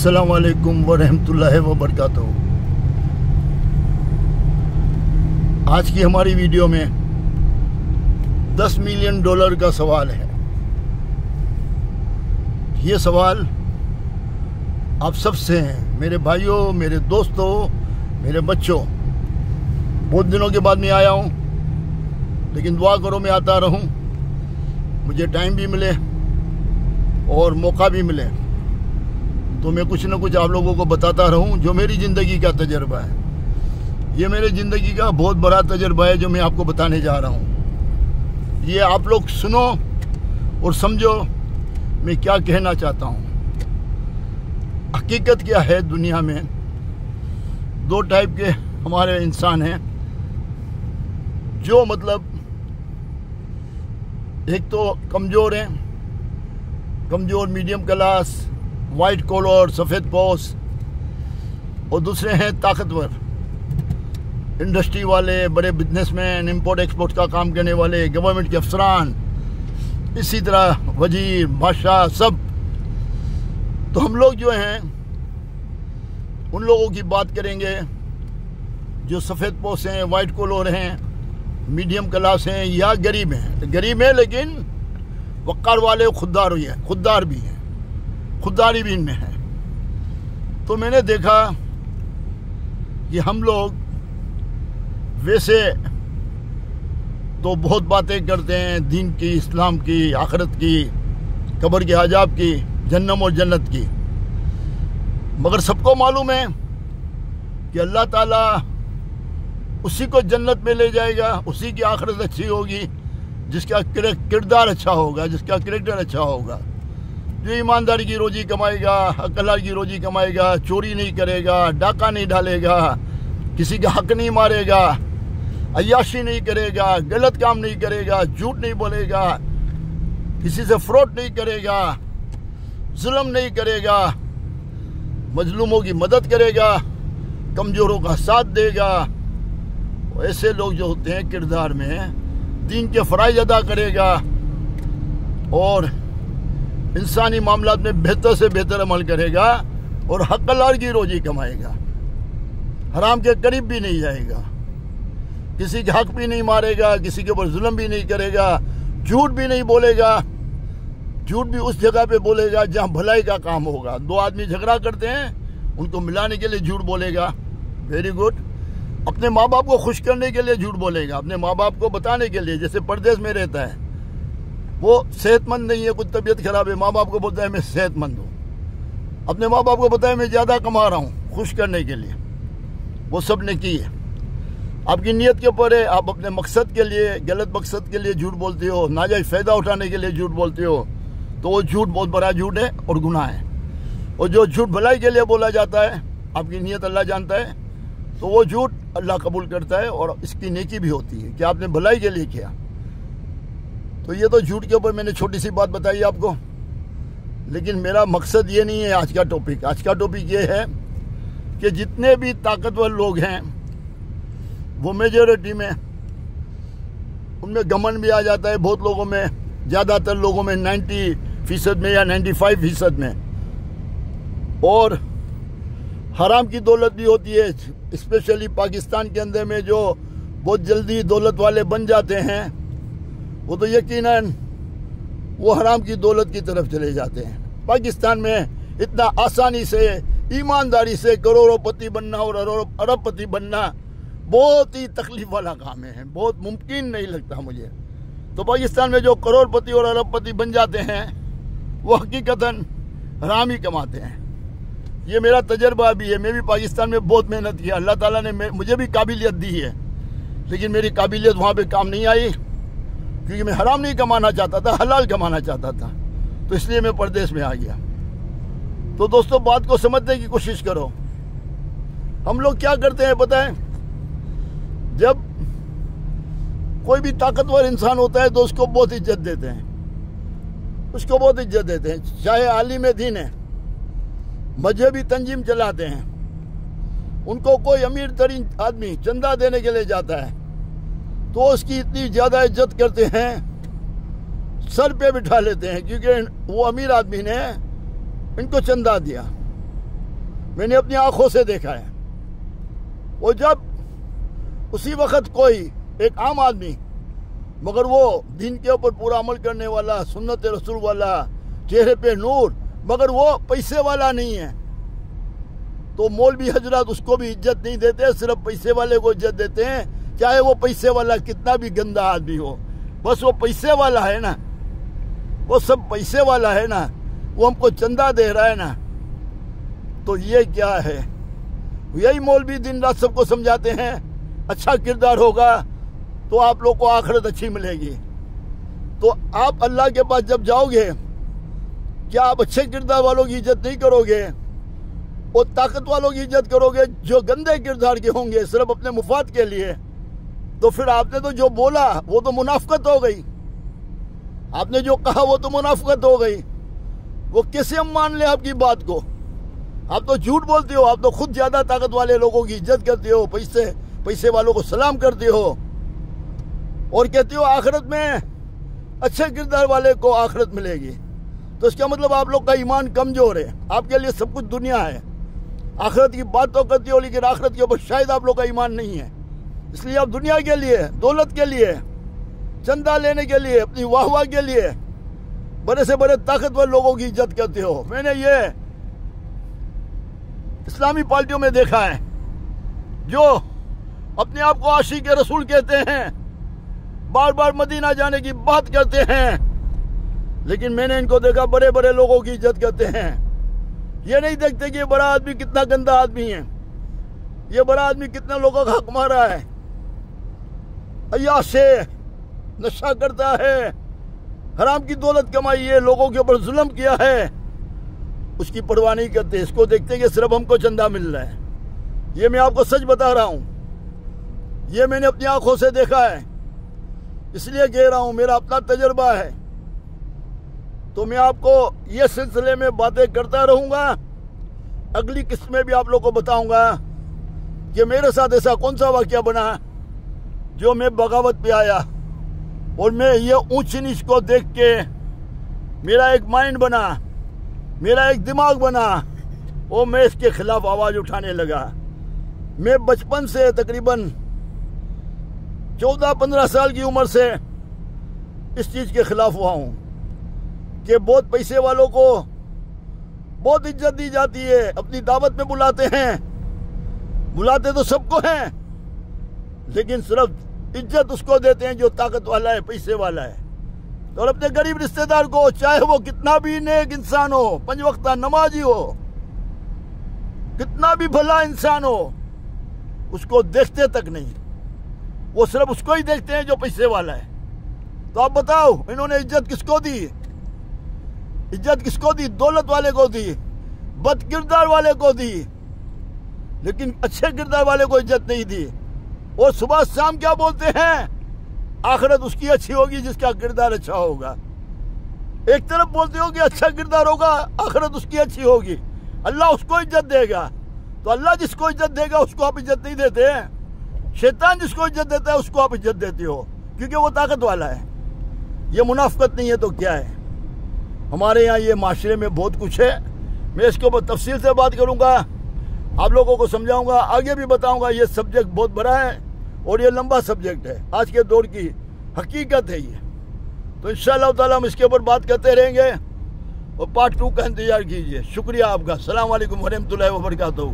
अस्सलामु अलैकुम वरहमतुल्लाहि वबरकातुहू। आज की हमारी वीडियो में $10 मिलियन का सवाल है। ये सवाल आप सबसे हैं, मेरे भाइयों, मेरे दोस्तों, मेरे बच्चों। बहुत दिनों के बाद मैं आया हूँ, लेकिन दुआ करो मैं आता रहूँ, मुझे टाइम भी मिले और मौका भी मिले तो मैं कुछ न कुछ आप लोगों को बताता रहूं जो मेरी ज़िंदगी का तजर्बा है। ये मेरे ज़िंदगी का बहुत बड़ा तजर्बा है जो मैं आपको बताने जा रहा हूं। ये आप लोग सुनो और समझो मैं क्या कहना चाहता हूं। हकीकत क्या है, दुनिया में दो टाइप के हमारे इंसान हैं, जो मतलब एक तो कमज़ोर हैं, कमज़ोर मीडियम क्लास, वाइट कॉलर, सफ़ेद पोश, और दूसरे हैं ताकतवर, इंडस्ट्री वाले, बड़े बिजनेसमैन, इंपोर्ट एक्सपोर्ट का काम करने वाले, गवर्नमेंट के अफसरान, इसी तरह वजीर, बादशाह, सब। तो हम लोग जो हैं उन लोगों की बात करेंगे जो सफ़ेद पोश हैं, वाइट कॉलर हैं, मीडियम क्लास हैं या गरीब हैं। गरीब हैं लेकिन वक़ार वाले, खुददार भी हैं, खुददारी भी इनमें है। तो मैंने देखा कि हम लोग वैसे तो बहुत बातें करते हैं दीन की, इस्लाम की, आखिरत की, कब्र के अजाब की, जन्नम और जन्नत की, मगर सबको मालूम है कि अल्लाह ताला उसी को जन्नत में ले जाएगा, उसी की आखिरत अच्छी होगी जिसका किरदार अच्छा होगा, जिसका कैरेक्टर अच्छा होगा, जो ईमानदारी की रोजी कमाएगा, हक हलाल की रोजी कमाएगा, चोरी नहीं करेगा, डाका नहीं डालेगा, किसी का हक नहीं मारेगा, अय्याशी नहीं करेगा, गलत काम नहीं करेगा, झूठ नहीं बोलेगा, किसी से फ्रॉड नहीं करेगा, जुल्म नहीं करेगा, मजलूमों की मदद करेगा, कमज़ोरों का साथ देगा। ऐसे लोग जो होते हैं किरदार में दीन के फ़राइज़ अदा करेगा और इंसानी मामलात में बेहतर से बेहतर अमल करेगा और हक हलाल की रोजी कमाएगा, हराम के करीब भी नहीं जाएगा, किसी के हक भी नहीं मारेगा, किसी के ऊपर जुल्म भी नहीं करेगा, झूठ भी नहीं बोलेगा। झूठ भी उस जगह पे बोलेगा जहाँ भलाई का काम होगा। दो आदमी झगड़ा करते हैं, उनको मिलाने के लिए झूठ बोलेगा, वेरी गुड। अपने माँ बाप को खुश करने के लिए झूठ बोलेगा, अपने माँ बाप को बताने के लिए। जैसे परदेश में रहता है, वो सेहतमंद नहीं है, कुछ तबीयत खराब है, माँ बाप को बोलता है मैं सेहतमंद हूँ, अपने माँ बाप को बताया मैं ज़्यादा कमा रहा हूँ, खुश करने के लिए। वो सब ने की है, आपकी नीयत के ऊपर है। आप अपने मकसद के लिए, गलत मकसद के लिए झूठ बोलते हो, नाजायज़ फ़ायदा उठाने के लिए झूठ बोलते हो, तो वो झूठ बहुत बड़ा झूठ है और गुनाह है। और जो झूठ भलाई के लिए बोला जाता है, आपकी नीयत अल्लाह जानता है, तो वो झूठ अल्लाह कबूल करता है और इसकी नेकी भी होती है कि आपने भलाई के लिए किया। तो ये तो झूठ के ऊपर मैंने छोटी सी बात बताई आपको, लेकिन मेरा मकसद ये नहीं है आज का टॉपिक। आज का टॉपिक ये है कि जितने भी ताकतवर लोग हैं वो मेजॉरिटी में, उनमें घमंड भी आ जाता है बहुत लोगों में, ज़्यादातर लोगों में 90% में या 95% में, और हराम की दौलत भी होती है। स्पेशली पाकिस्तान के अंदर में जो बहुत जल्दी दौलत वाले बन जाते हैं, वो तो यकीनन वो हराम की दौलत की तरफ चले जाते हैं। पाकिस्तान में इतना आसानी से, ईमानदारी से करोड़पति बनना और अरबपति बनना बहुत ही तकलीफ वाला काम है, बहुत मुमकिन नहीं लगता मुझे। तो पाकिस्तान में जो करोड़पति और अरबपति बन जाते हैं वो हकीकतन हराम ही कमाते हैं। ये मेरा तजर्बा भी है, मैं भी पाकिस्तान में बहुत मेहनत किया, अल्लाह ताला ने मुझे भी काबिलियत दी है, लेकिन मेरी काबिलियत वहाँ पे काम नहीं आई, क्योंकि मैं हराम नहीं कमाना चाहता था, हलाल कमाना चाहता था, तो इसलिए मैं परदेश में आ गया। तो दोस्तों, बात को समझने की कोशिश करो। हम लोग क्या करते हैं पता है, जब कोई भी ताकतवर इंसान होता है तो उसको बहुत इज्जत देते हैं, उसको बहुत इज्जत देते हैं। चाहे आलिम दीन है, मजहबी तंजीम चलाते हैं, उनको कोई अमीर तरीन आदमी चंदा देने के लिए जाता है तो उसकी इतनी ज़्यादा इज्जत करते हैं, सर पे बिठा लेते हैं, क्योंकि वो अमीर आदमी ने इनको चंदा दिया। मैंने अपनी आंखों से देखा है। वो जब उसी वक्त कोई एक आम आदमी, मगर वो दीन के ऊपर पूरा अमल करने वाला, सुन्नत रसूल वाला, चेहरे पे नूर, मगर वो पैसे वाला नहीं है, तो मौलवी हजरत उसको भी इज्जत नहीं देते, सिर्फ पैसे वाले को इज्जत देते हैं, चाहे वो पैसे वाला कितना भी गंदा आदमी हो। बस वो पैसे वाला है ना, वो सब पैसे वाला है ना, वो हमको चंदा दे रहा है ना। तो ये क्या है? यही मौलवी दिन रात सबको समझाते हैं अच्छा किरदार होगा तो आप लोग को आखिरत अच्छी मिलेगी। तो आप अल्लाह के पास जब जाओगे, क्या आप अच्छे किरदार वालों की इज्जत नहीं करोगे? वो ताकत वालों की इज्जत करोगे जो गंदे किरदार के होंगे सिर्फ अपने मुफाद के लिए। तो फिर आपने तो जो बोला वो तो मुनाफकत हो गई, आपने जो कहा वो तो मुनाफकत हो गई। वो कैसे हम मान ले आपकी बात को? आप तो झूठ बोलते हो, आप तो खुद ज्यादा ताकत वाले लोगों की इज्जत करते हो, पैसे वालों को सलाम करते हो और कहते हो आखिरत में अच्छे किरदार वाले को आखिरत मिलेगी। तो इसका मतलब आप लोग का ईमान कमजोर है। आपके लिए सब कुछ दुनिया है, आखिरत की बात तो करते हो लेकिन आखिरत के ऊपर शायद आप लोग का ईमान नहीं है। इसलिए आप दुनिया के लिए, दौलत के लिए, चंदा लेने के लिए, अपनी वाहवाह के लिए बड़े से बड़े ताकतवर लोगों की इज्जत करते हो। मैंने ये इस्लामी पार्टियों में देखा है जो अपने आप को आशिक रसूल कहते हैं, बार बार मदीना जाने की बात करते हैं, लेकिन मैंने इनको देखा बड़े बड़े लोगों की इज्जत करते हैं। ये नहीं देखते कि ये बड़ा आदमी कितना गंदा आदमी है, ये बड़ा आदमी कितना लोगों का हक मारा है, अय्याश है, नशा करता है, हराम की दौलत कमाई है, लोगों के ऊपर जुल्म किया है, उसकी परवाह नहीं करते। इसको देखते कि सिर्फ हमको चंदा मिल रहा है। ये मैं आपको सच बता रहा हूं, ये मैंने अपनी आंखों से देखा है, इसलिए कह रहा हूं, मेरा अपना तजर्बा है। तो मैं आपको ये सिलसिले में बातें करता रहूंगा। अगली किस्त में भी आप लोगों को बताऊंगा कि मेरे साथ ऐसा कौन सा वाकया बना जो मैं बगावत पे आया और मैं ये ऊंच नीच को देख के मेरा एक माइंड बना, मेरा एक दिमाग बना और मैं इसके खिलाफ आवाज उठाने लगा। मैं बचपन से तकरीबन 14-15 साल की उम्र से इस चीज के खिलाफ हुआ हूं कि बहुत पैसे वालों को बहुत इज्जत दी जाती है, अपनी दावत में बुलाते हैं, बुलाते तो सबको हैं, लेकिन सिर्फ इज्जत उसको देते हैं जो ताकत वाला है, पैसे वाला है। तो और अपने गरीब रिश्तेदार को, चाहे वो कितना भी नेक इंसान हो, 5 वक्त नमाजी हो, कितना भी भला इंसान हो, उसको देखते तक नहीं। वो सिर्फ उसको ही देखते हैं जो पैसे वाला है। तो आप बताओ, इन्होंने इज्जत किसको दी? इज्जत किसको दी? दौलत वाले को दी, बद किरदार वाले को दी, लेकिन अच्छे किरदार वाले को इज्जत नहीं दी। और सुबह शाम क्या बोलते हैं? आखिरत उसकी अच्छी होगी जिसका किरदार अच्छा होगा। एक तरफ बोलते हो कि अच्छा किरदार होगा, आखिरत उसकी अच्छी होगी, अल्लाह उसको इज्जत देगा। तो अल्लाह जिसको इज्जत देगा उसको आप इज्जत नहीं देते हैं। शैतान जिसको इज्जत देता है उसको आप इज्जत देते हो क्योंकि वो ताकत वाला है। ये मुनाफिकत नहीं है तो क्या है? हमारे यहाँ ये माशरे में बहुत कुछ है। मैं इसके ऊपर तफसील से बात करूँगा, आप लोगों को समझाऊंगा, आगे भी बताऊंगा। ये सब्जेक्ट बहुत बड़ा है और ये लंबा सब्जेक्ट है, आज के दौर की हकीकत है ये। तो इंशाअल्लाह ताला हम इसके ऊपर बात करते रहेंगे और पार्ट 2 का इंतजार कीजिए। शुक्रिया आपका। अस्सलाम वालेकुम वरहमतुल्लाहि वबरकातुहू।